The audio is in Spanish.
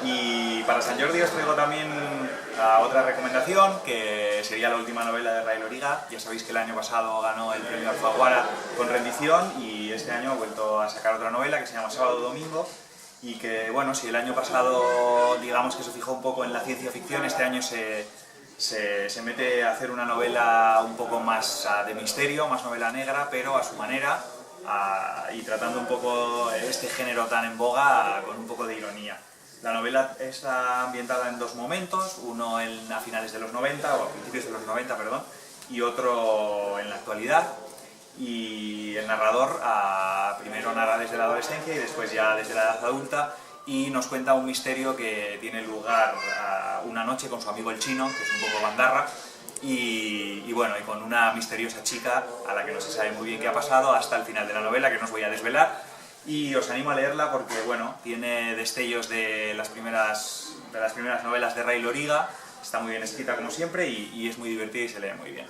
Y para San Jordi os traigo también otra recomendación, que sería la última novela de Ray Loriga. Ya sabéis que el año pasado ganó el premio Alfaguara con Rendición y este año ha vuelto a sacar otra novela que se llama Sábado Domingo. Y que, bueno, si el año pasado digamos que se fijó un poco en la ciencia ficción, este año se mete a hacer una novela un poco más de misterio, más novela negra, pero a su manera, y tratando un poco este género tan en boga con un poco de ironía. La novela está ambientada en dos momentos, uno a finales de los 90, o a principios de los 90, perdón, y otro en la actualidad. Y el narrador primero narra desde la adolescencia y después ya desde la edad adulta, y nos cuenta un misterio que tiene lugar una noche con su amigo el chino, que es un poco bandarra, y bueno, y con una misteriosa chica a la que no se sabe muy bien qué ha pasado hasta el final de la novela, que no os voy a desvelar. Y os animo a leerla porque, bueno, tiene destellos de las primeras novelas de Ray Loriga, está muy bien escrita como siempre y es muy divertida y se lee muy bien.